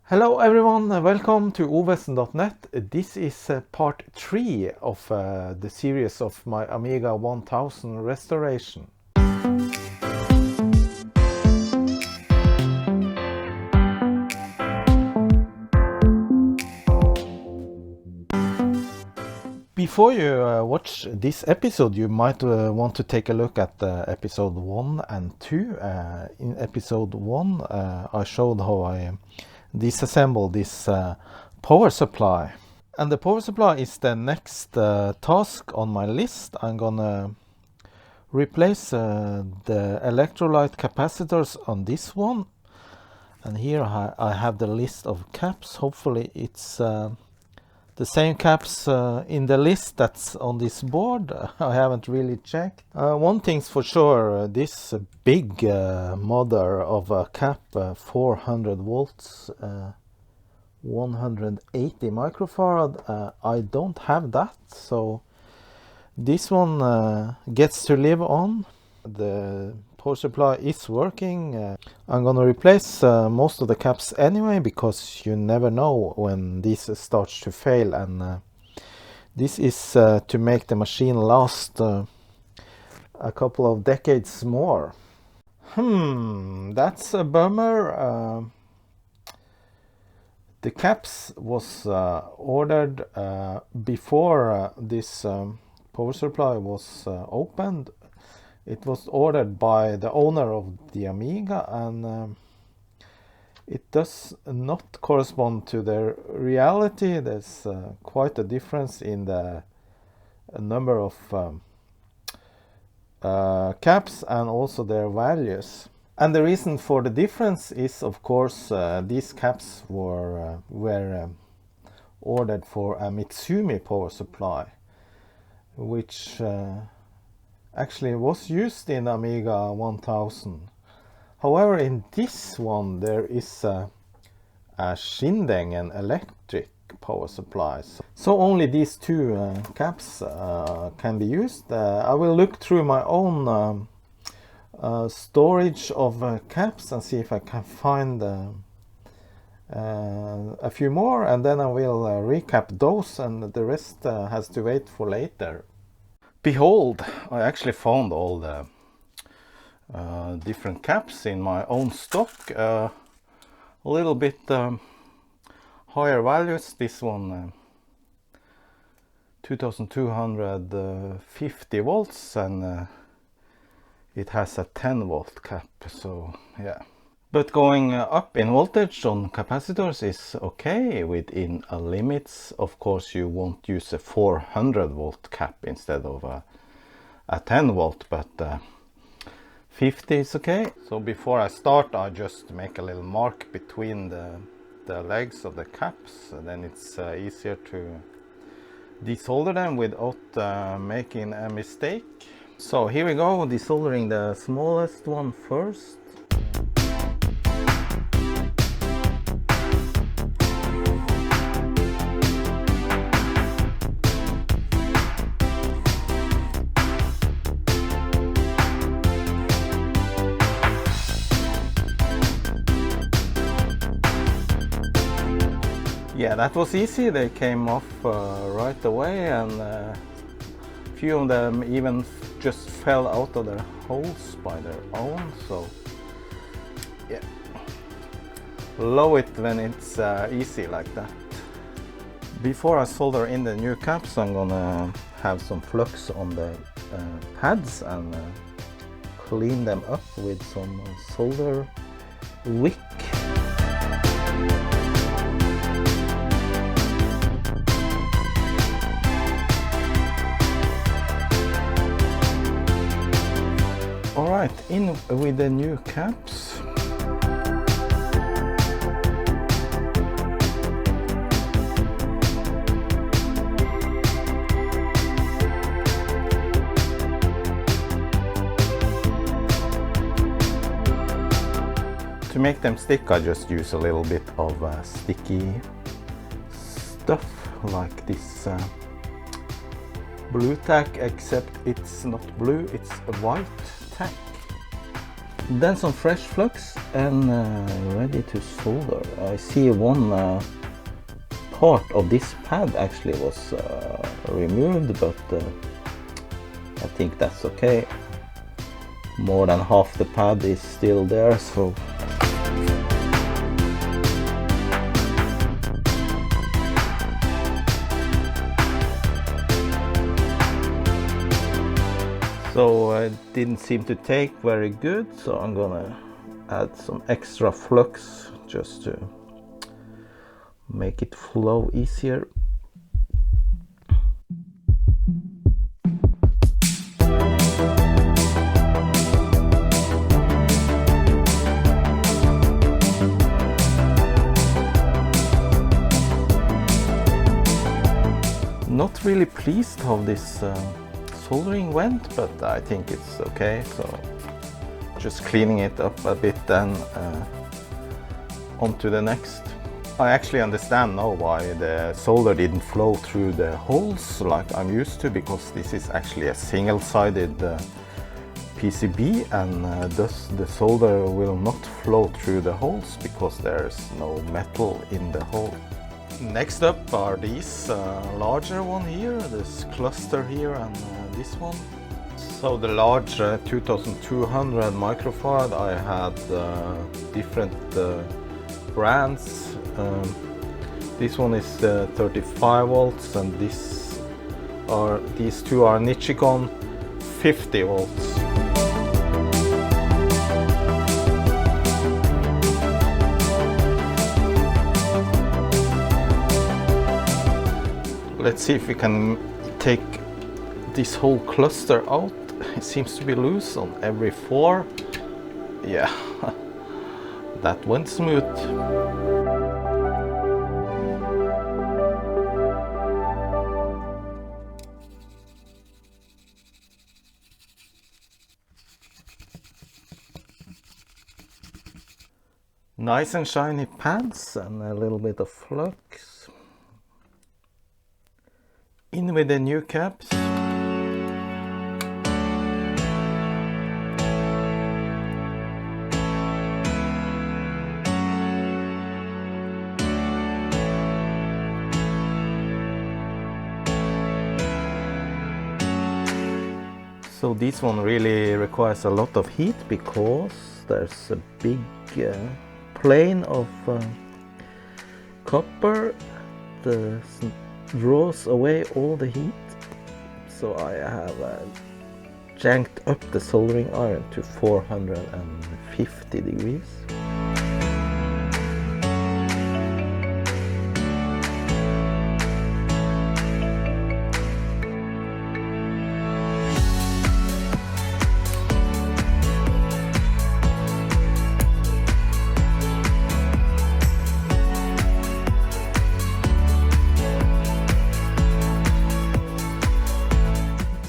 Hello everyone, welcome to ovesen.net. This is part 3 of the series of my Amiga 1000 restoration. Before you watch this episode, you might want to take a look at episode 1 and 2. In episode 1 I showed how I disassemble this power supply, and the power supply is the next task on my list. I'm gonna replace the electrolyte capacitors on this one, and here I have the list of caps. Hopefully it's the same caps in the list that's on this board. I haven't really checked. One thing's for sure, this big mother of a cap, 400 volts, 180 microfarad, I don't have that, so this one gets to live on. The power supply is working. I'm gonna replace most of the caps anyway, because you never know when this starts to fail, and this is to make the machine last a couple of decades more. That's a bummer. The caps was ordered before this power supply was opened. It was ordered by the owner of the Amiga, and it does not correspond to the reality. There's quite a difference in the number of caps and also their values. And the reason for the difference is, of course, these caps were ordered for a Mitsumi power supply, which actually was used in Amiga 1000. However, in this one there is a Shinden and electric power supplies, so only these two caps can be used. I will look through my own storage of caps and see if I can find a few more, and then I will recap those, and the rest has to wait for later. Behold, I actually found all the different caps in my own stock. A little bit higher values. This one 2250 volts, and it has a 10 volt cap, so yeah. But going up in voltage on capacitors is okay within limits. Of course, you won't use a 400 volt cap instead of a 10 volt, but 50 is okay. So before I start, I just make a little mark between the legs of the caps, and then it's easier to desolder them without making a mistake. So here we go, desoldering the smallest one first. Yeah, that was easy. They came off right away, and a few of them even just fell out of their holes by their own, so yeah, love it when it's easy like that. Before I solder in the new caps, I'm gonna have some flux on the pads and clean them up with some solder wick. Alright, in with the new caps. To make them stick, I just use a little bit of sticky stuff like this blue tack, except it's not blue, it's a white tack. Then some fresh flux and ready to solder. I see one part of this pad actually was removed, but I think that's okay. More than half the pad is still there, so it didn't seem to take very good, so I'm gonna add some extra flux just to make it flow easier. Not really pleased how this soldering went, but I think it's okay, so just cleaning it up a bit, then on to the next. I actually understand now why the solder didn't flow through the holes like I'm used to, because this is actually a single-sided PCB, and thus the solder will not flow through the holes because there's no metal in the hole. Next up are these larger one here, this cluster here, and this one. So the large 2200 microfarad, I had different brands. This one is 35 volts, and these two are Nichicon 50 volts. Let's see if we can take this whole cluster out. It seems to be loose on every 4. Yeah, that went smooth. Nice and shiny pads and a little bit of flux. In with the new caps. So this one really requires a lot of heat because there's a big plane of copper that draws away all the heat. So I have janked up the soldering iron to 450 degrees.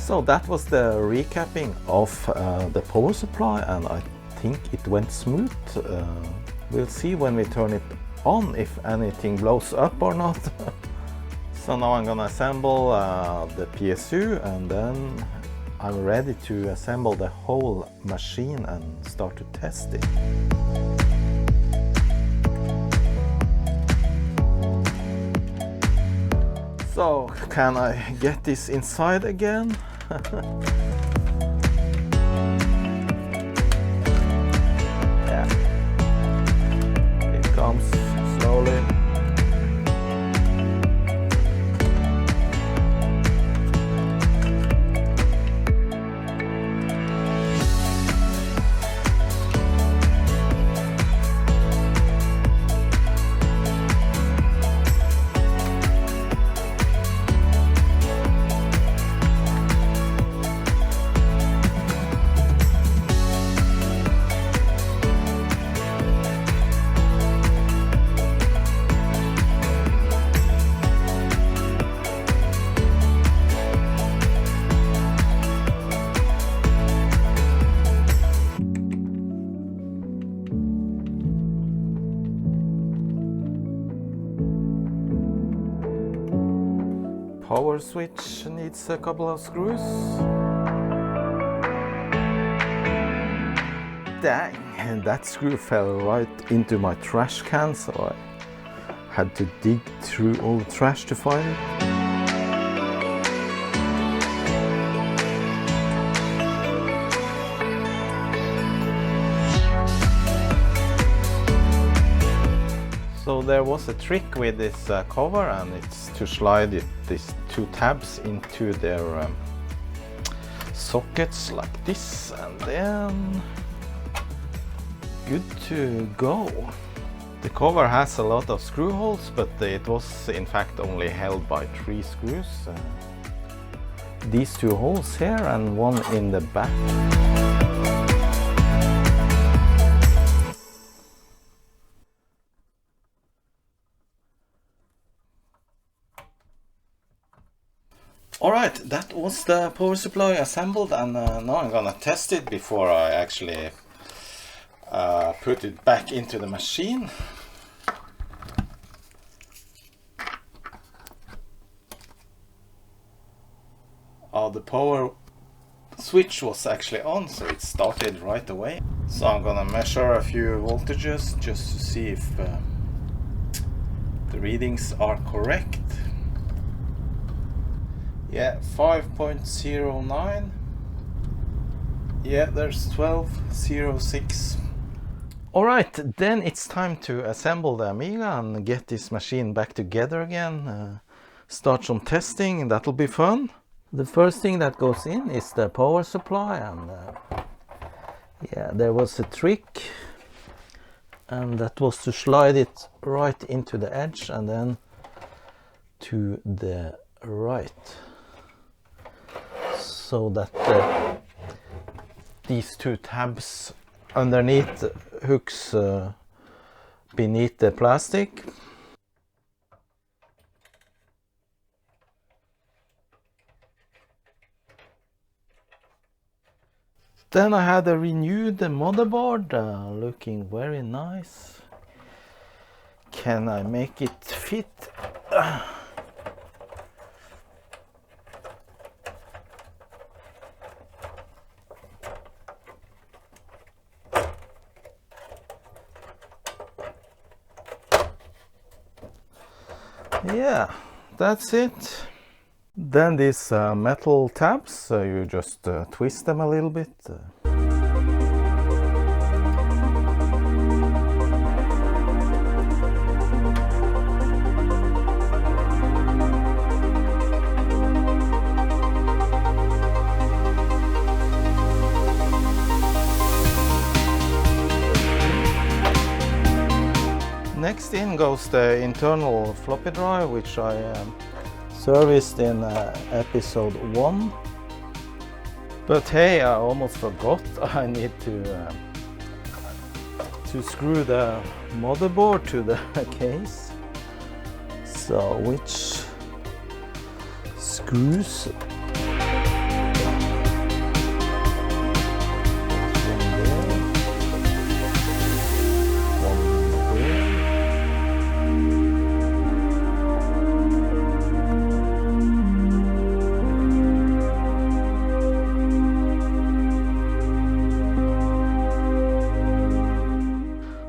So that was the recapping of the power supply, and I think it went smooth. We'll see when we turn it on if anything blows up or not. So now I'm gonna assemble the PSU, and then I'm ready to assemble the whole machine and start to test it. So can I get this inside again? Yeah, it comes slowly. Power switch needs a couple of screws. Dang, that screw fell right into my trash can, so I had to dig through all the trash to find it. So there was a trick with this cover, and it's to slide these two tabs into their sockets like this, and then good to go. The cover has a lot of screw holes, but it was in fact only held by 3 screws. These 2 holes here and one in the back. Alright, that was the power supply assembled, and now I'm gonna test it before I actually put it back into the machine. The power switch was actually on, so it started right away. So I'm gonna measure a few voltages just to see if the readings are correct. Yeah, 5.09. Yeah, there's 12.06. Alright, then it's time to assemble the Amiga and get this machine back together again. Start some testing, that'll be fun. The first thing that goes in is the power supply, and yeah, there was a trick, and that was to slide it right into the edge and then to the right, so that these 2 tabs underneath hooks beneath the plastic. Then I had a renewed motherboard, looking very nice. Can I make it fit? Yeah, that's it. Then these metal tabs, you just twist them a little bit. Next in goes the internal floppy drive, which I serviced in episode 1. But hey, I almost forgot. I need to screw the motherboard to the case. So which screws?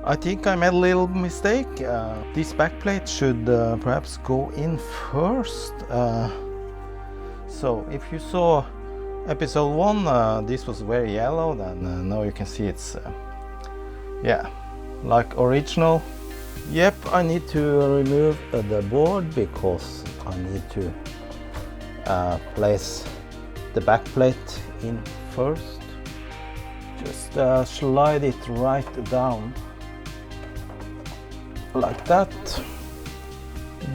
I think I made a little mistake. This backplate should perhaps go in first. So if you saw episode 1, this was very yellow, then now you can see it's yeah, like original. Yep, I need to remove the board because I need to place the backplate in first. Just slide it right down like that.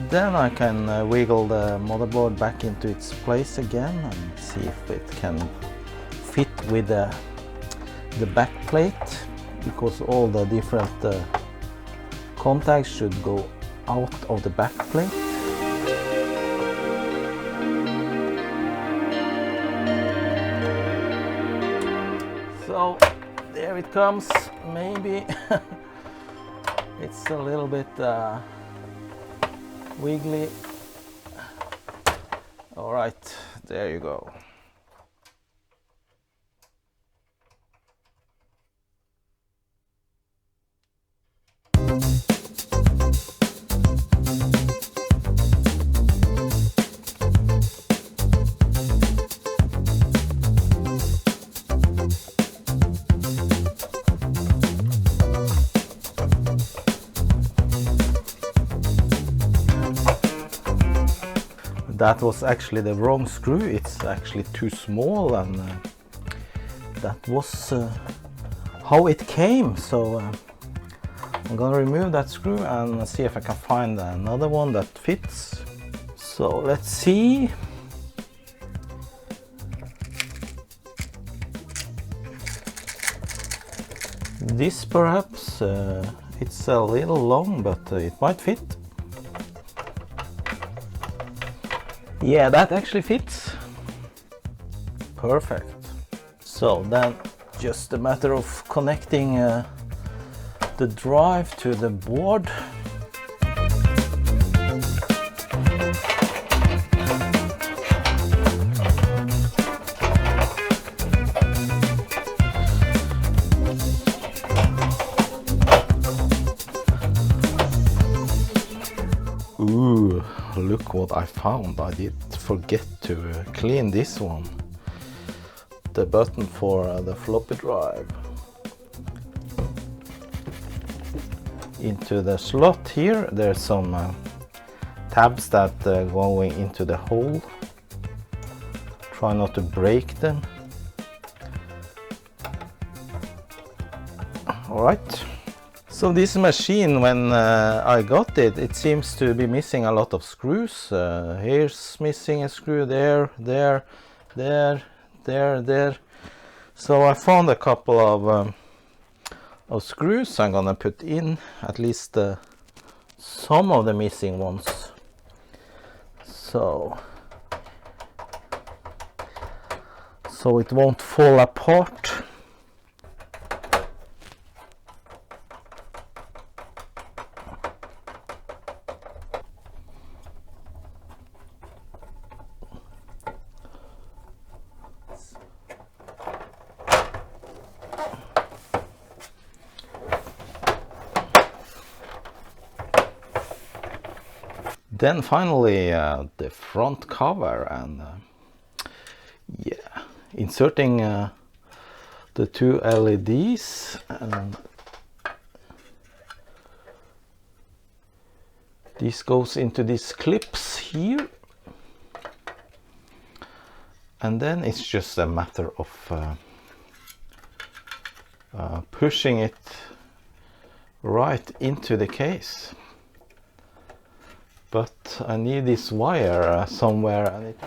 Then I can wiggle the motherboard back into its place again and see if it can fit with the back plate, because all the different contacts should go out of the back plate. So there it comes. Maybe it's a little bit wiggly. All right, there you go. that was actually the wrong screw. It's actually too small, and that was how it came. So I'm gonna remove that screw and see if I can find another one that fits. So let's see. This perhaps, it's a little long, but it might fit. Yeah, that actually fits. Perfect. So then just a matter of connecting the drive to the board. Ooh, look what I found. I did forget to clean this one. The button for the floppy drive. Into the slot here, there's some tabs that going into the hole. Try not to break them. Alright. So this machine, when I got it, it seems to be missing a lot of screws. Here's missing a screw, there. So I found a couple of screws. I'm gonna put in at least some of the missing ones. So it won't fall apart. Then finally the front cover, and yeah, inserting the two LEDs, and this goes into these clips here, and then it's just a matter of pushing it right into the case. But I need this wire somewhere, and it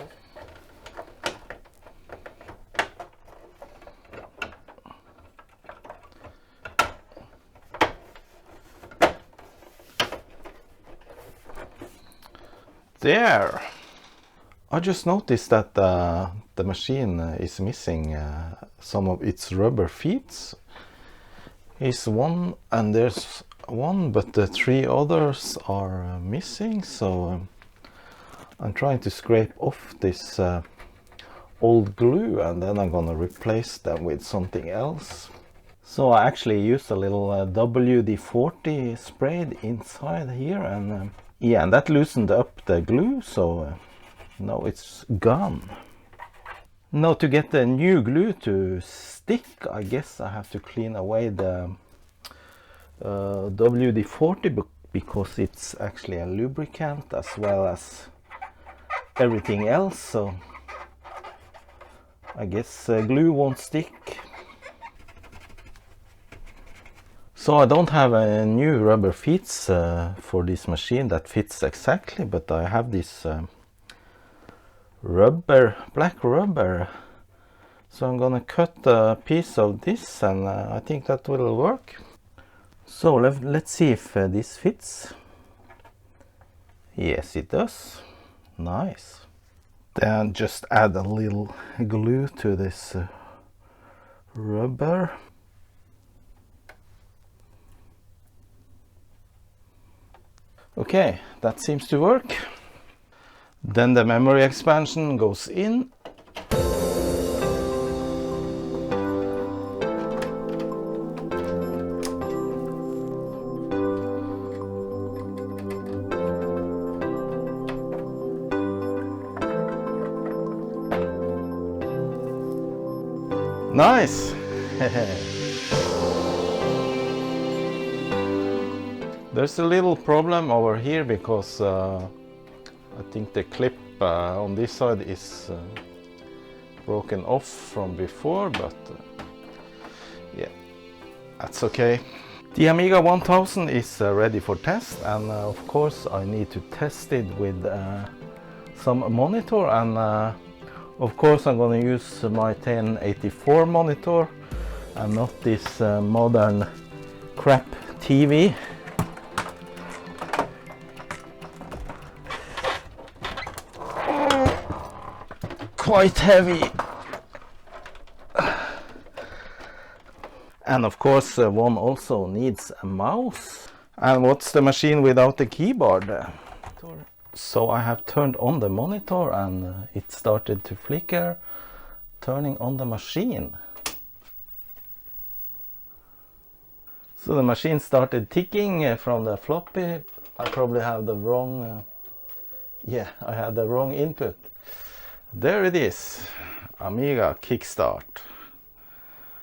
there. I just noticed that the machine is missing some of its rubber feet. Is one, and there's one, but the three others are missing. So I'm trying to scrape off this old glue, and then I'm gonna replace them with something else. So I actually used a little WD-40 sprayed inside here, and yeah, and that loosened up the glue, so now it's gone. Now to get the new glue to stick, I guess I have to clean away the WD-40 because it's actually a lubricant as well as everything else, so I guess glue won't stick. So I don't have a new rubber feet for this machine that fits exactly, but I have this black rubber. So I'm gonna cut a piece of this, and I think that will work. So let's see if this fits. Yes, it does. Nice. Then just add a little glue to this rubber. Okay, that seems to work. Then the memory expansion goes in. Nice! There's a little problem over here because I think the clip on this side is broken off from before, but yeah, that's okay. The Amiga 1000 is ready for test, and of course I need to test it with some monitor, and of course I'm going to use my 1084 monitor and not this modern crap TV. Quite heavy. And of course one also needs a mouse. And what's the machine without the keyboard? So I have turned on the monitor and it started to flicker, turning on the machine. So the machine started ticking from the floppy. I probably have the wrong, I had the wrong input. There it is, Amiga Kickstart.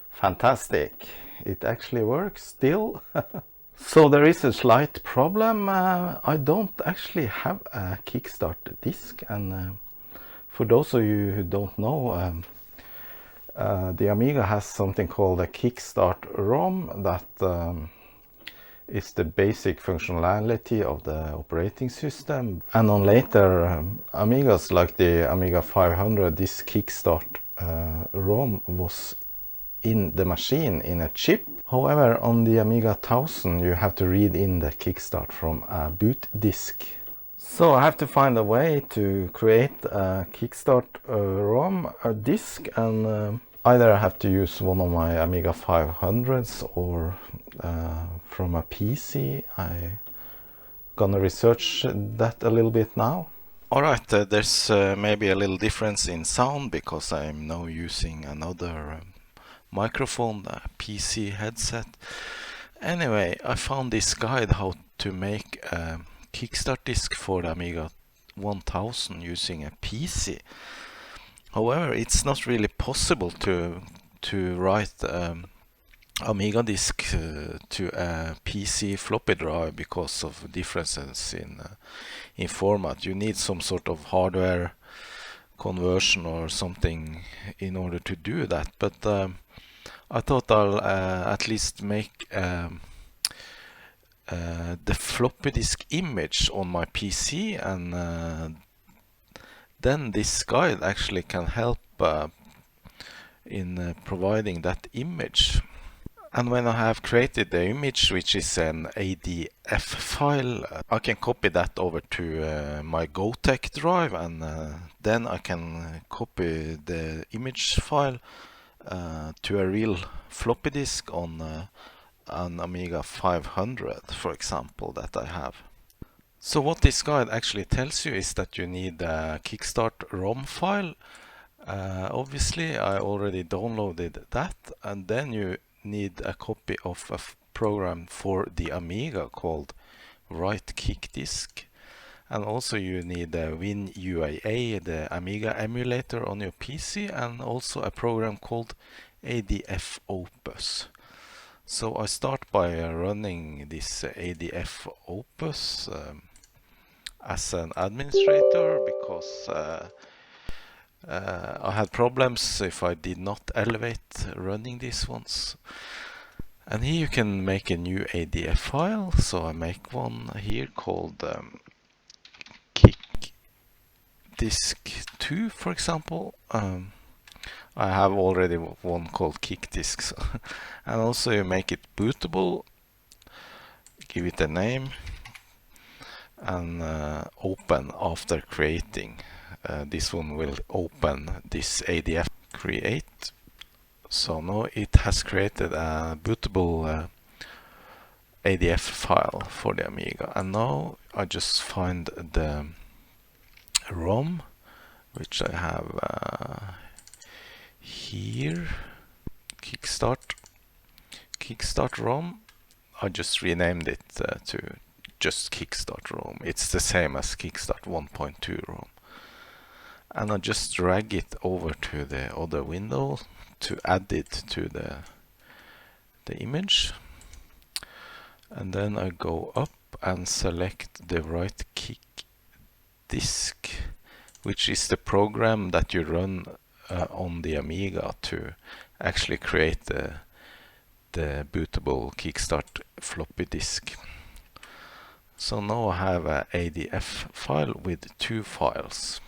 Fantastic, it actually works still. So there is a slight problem. I don't actually have a Kickstart disk, and for those of you who don't know, the Amiga has something called a Kickstart ROM that is the basic functionality of the operating system. And on later Amigas like the Amiga 500, this Kickstart ROM was in the machine in a chip. However, on the Amiga 1000 you have to read in the Kickstart from a boot disk. So I have to find a way to create a Kickstart ROM disk, and either I have to use one of my Amiga 500s or from a PC. I'm gonna research that a little bit now. Alright, there's maybe a little difference in sound because I'm now using another microphone, a PC headset. Anyway, I found this guide how to make a Kickstart disk for the Amiga 1000 using a PC. However, it's not really possible to write Amiga disk to a PC floppy drive because of differences in format. You need some sort of hardware conversion or something in order to do that, but I thought I'll at least make the floppy disk image on my PC, and then this guide actually can help in providing that image. And when I have created the image, which is an ADF file, I can copy that over to my Gotek-drive, and then I can copy the image file to a real floppy disk on an Amiga 500, for example, that I have. So what this guide actually tells you is that you need a Kickstart ROM file. Obviously, I already downloaded that, and then you need a copy of a program for the Amiga called Write Kick Disk, and also you need a WinUAA, the Amiga emulator on your PC, and also a program called ADF Opus. So I start by running this ADF Opus as an administrator because I had problems if I did not elevate running these ones. And here you can make a new ADF file. So I make one here called Kick Disk 2, for example. I have already one called Kick Disk. And also you make it bootable, give it a name, and open after creating. This one will open this ADF create. So now it has created a bootable ADF file for the Amiga. And now I just find the ROM, which I have here, Kickstart ROM. I just renamed it to just Kickstart ROM. It's the same as Kickstart 1.2 ROM. And I just drag it over to the other window to add it to the image. And then I go up and select the Write Kick Disk which is the program that you run on the Amiga to actually create the bootable Kickstart floppy disk. So now I have a ADF file with 2 files,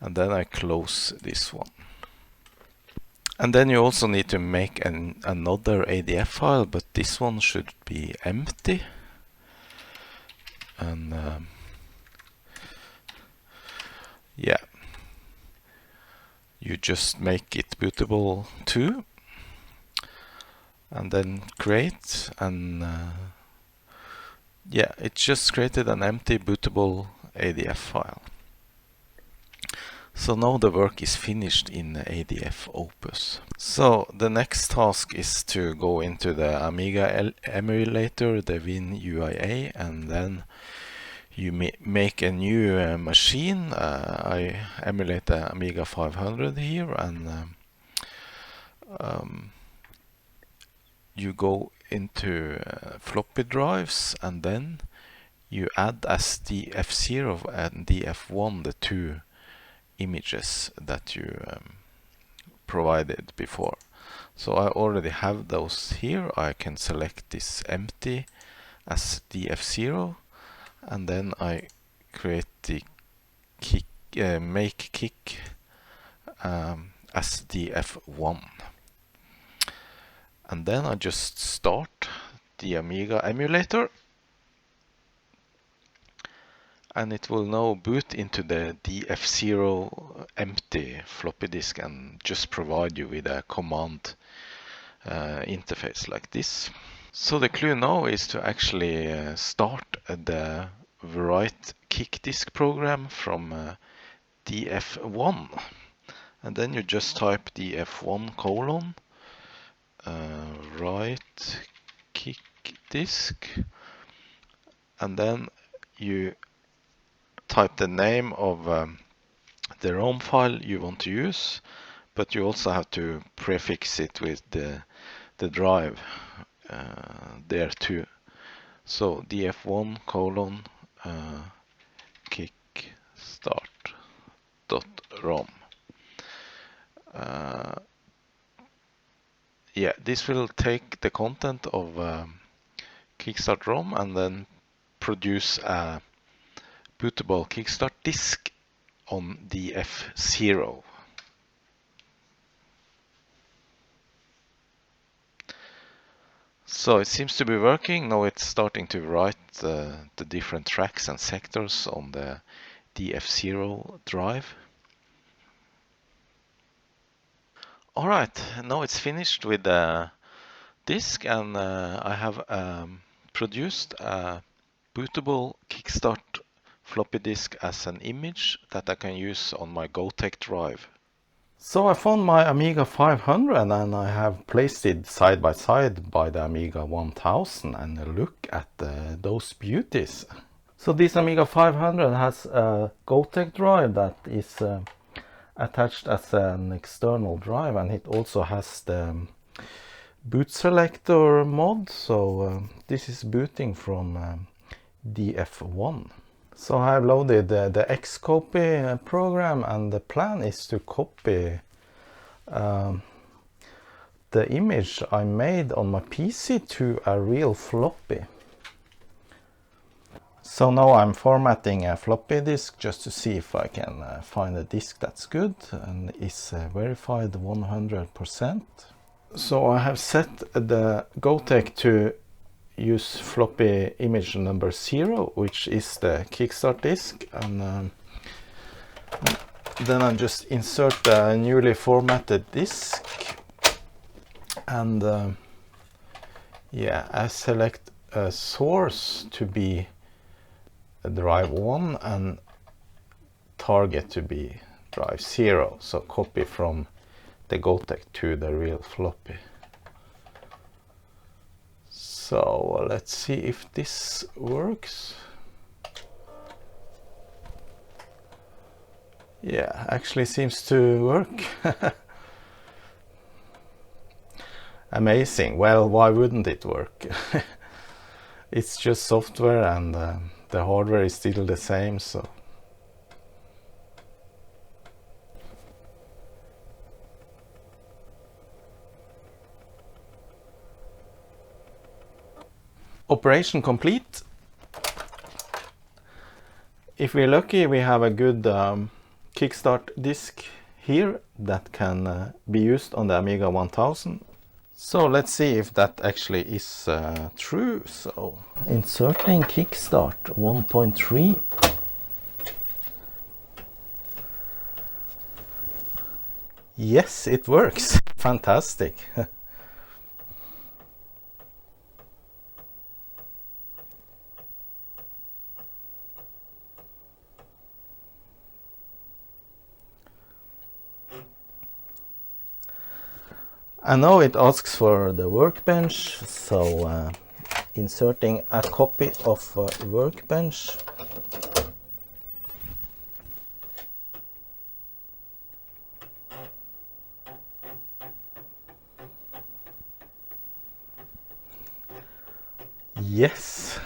and then I close this one. And then you also need to make another ADF file, but this one should be empty. And yeah, you just make it bootable too, and then create, and yeah, it just created an empty bootable ADF file. So now the work is finished in ADF Opus. So the next task is to go into the Amiga emulator, the WinUIA, and then you make a new machine. I emulate the Amiga 500 here, and you go into floppy drives, and then you add as DF0 and DF1 the 2 images that you provided before. So I already have those here. I can select this empty as DF0, and then I create the make kick as DF1, and then I just start the Amiga emulator, and it will now boot into the DF0 empty floppy disk and just provide you with a command interface like this. So the clue now is to actually start the write kick disk program from DF1, and then you just type DF1 : write kick disk, and then you type the name of the ROM file you want to use, but you also have to prefix it with the drive there too. So df1 : kickstart.rom. Yeah, this will take the content of Kickstart ROM and then produce a bootable Kickstart disk on DF0. So it seems to be working. Now it's starting to write the different tracks and sectors on the DF0 drive. Alright, now it's finished with the disk, and I have produced a bootable Kickstart floppy disk as an image that I can use on my Gotek-drive. So I found my Amiga 500 and I have placed it side by side by the Amiga 1000, and look at those beauties. So this Amiga 500 has a Gotek-drive that is attached as an external drive, and it also has the boot selector mod, so this is booting from DF1. So I have loaded the Xcopy program, and the plan is to copy the image I made on my PC to a real floppy. So now I'm formatting a floppy disk just to see if I can find a disk that's good and is verified 100%. So I have set the Gotek to use floppy image number 0, which is the Kickstart disk, and then I just insert the newly formatted disk, and yeah, I select a source to be drive 1 and target to be drive 0, so copy from the Gotek to the real floppy. So let's see if this works. Yeah, actually seems to work. Amazing. Well, why wouldn't it work? It's just software, and the hardware is still the same, so Operation complete. If we're lucky, we have a good Kickstart disk here that can be used on the Amiga 1000. So let's see if that actually is true. So inserting Kickstart 1.3. Yes, it works. Fantastic. I know it asks for the workbench, so inserting a copy of workbench. Yes.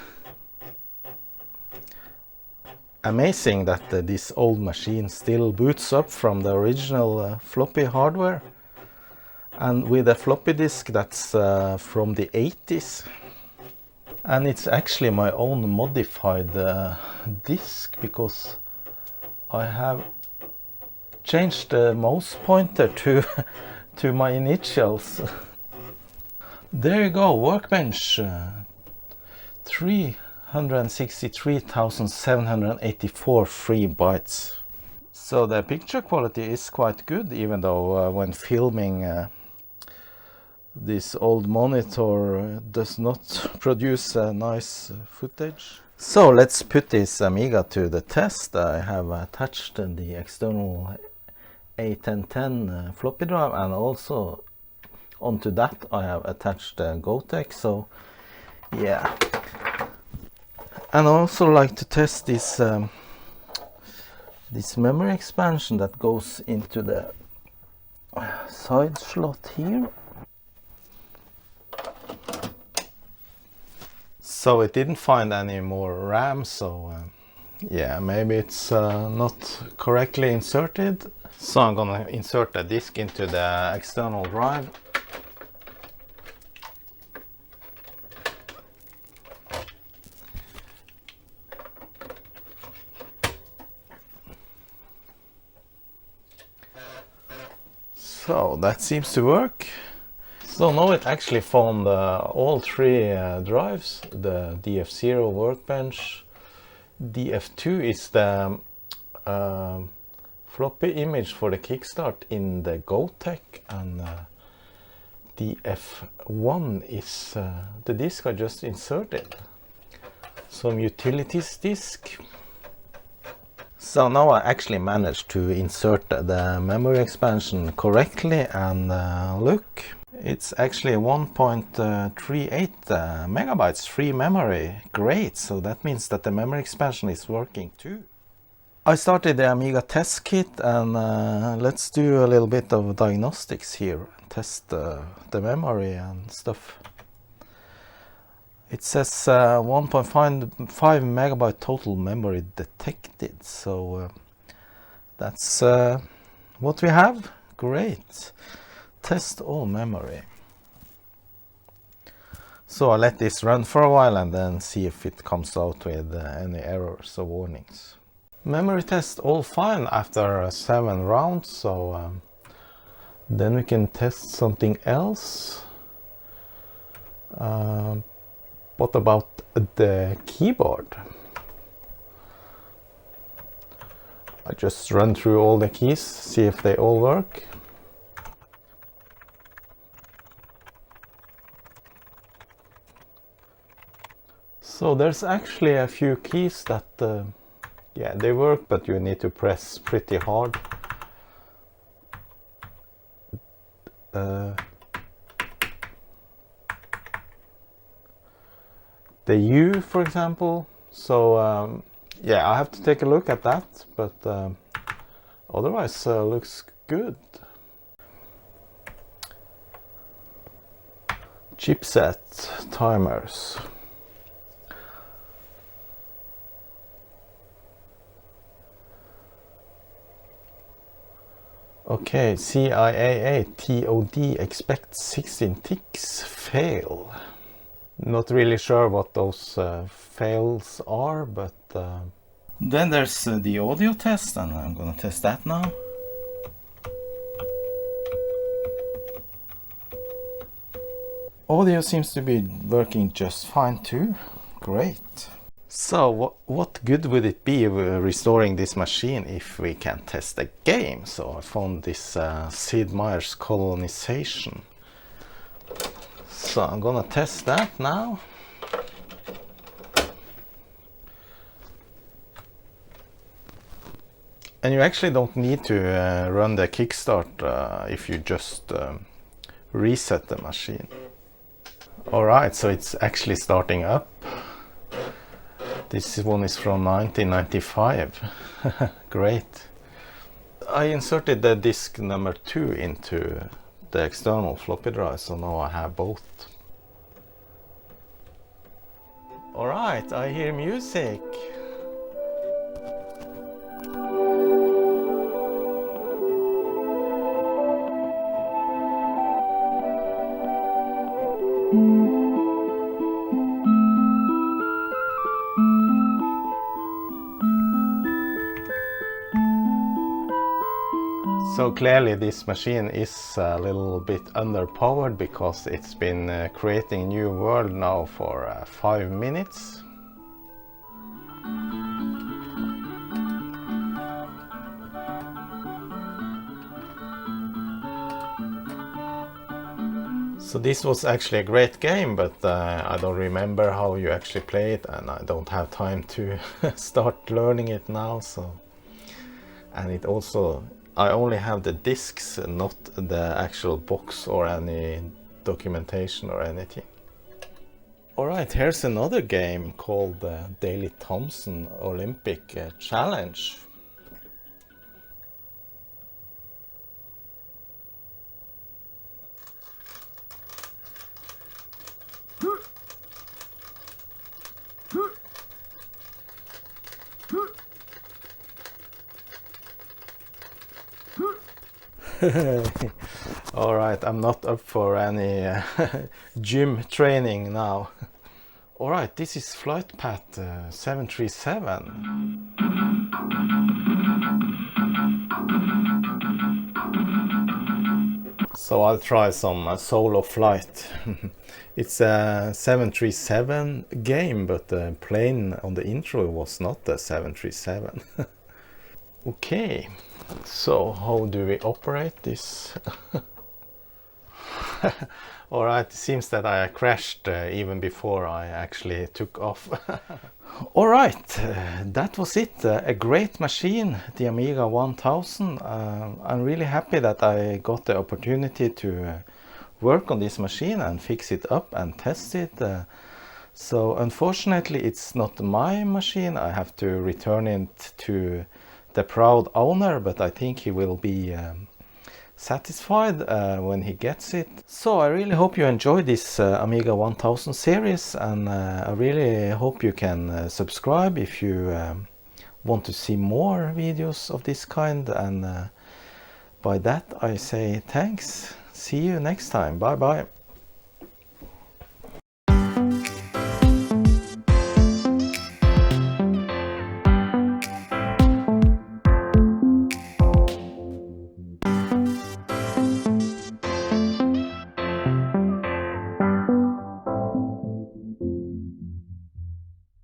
Amazing that this old machine still boots up from the original floppy hardware. And with a floppy disk that's from the 80s. And it's actually my own modified disk, because I have changed the mouse pointer to, to my initials. There you go, workbench. 363,784 free bytes. So the picture quality is quite good, even though when filming this old monitor does not produce nice footage. So let's put this Amiga to the test. I have attached the external A1010 floppy drive, and also onto that I have attached Gotek. So yeah, and I also like to test this this memory expansion that goes into the side slot here. So it didn't find any more RAM, so yeah, maybe it's not correctly inserted. So I'm gonna insert the disk into the external drive. So that seems to work. So now it actually found all three drives. The DF0 workbench, DF2 is the floppy image for the Kickstart in the Gotek, and DF1 is the disk I just inserted. Some utilities disk. So now I actually managed to insert the memory expansion correctly, and look, it's actually 1.38 megabytes free memory. Great, so that means that the memory expansion is working too. I started the Amiga test kit, and let's do a little bit of diagnostics here. Test the memory and stuff. It says 1.5 megabyte total memory detected, so that's what we have. Great. Test all memory. So I let this run for a while and then see if it comes out with any errors or warnings. Memory test all fine after 7 rounds, so then we can test something else. What about the keyboard? I just run through all the keys, see if they all work. So there's actually a few keys that, yeah, they work, but you need to press pretty hard. The U, for example. So yeah, I have to take a look at that, but otherwise looks good. Chipset timers. Okay, CIAA TOD expect 16 ticks, fail. Not really sure what those fails are, but then there's the audio test, and I'm gonna test that now. Audio seems to be working just fine too. Great. So what good would it be restoring this machine if we can test a game? So I found this Sid Meier's Colonization. So I'm gonna test that now. And you actually don't need to run the Kickstart if you just reset the machine. Alright, so it's actually starting up. This one is from 1995. Great. I inserted the disk number 2 into the external floppy drive, so now I have both. Alright, I hear music. So clearly this machine is a little bit underpowered because it's been creating a new world now for 5 minutes. So this was actually a great game, but I don't remember how you actually play it, and I don't have time to start learning it now. So, and it also, I only have the discs, not the actual box or any documentation or anything. Alright, here's another game called Daley Thompson Olympic Challenge. Alright, I'm not up for any gym training now. Alright, this is flight path 737. So I'll try some solo flight. It's a 737 game, but the plane on the intro was not a 737. Okay, so how do we operate this? Alright, it seems that I crashed even before I actually took off. Alright, that was it. A great machine, the Amiga 1000. I'm really happy that I got the opportunity to work on this machine and fix it up and test it. So unfortunately it's not my machine. I have to return it to the proud owner, but I think he will be satisfied when he gets it. So I really hope you enjoy this Amiga 1000 series, and I really hope you can subscribe if you want to see more videos of this kind. And by that I say thanks. See you next time. Bye bye.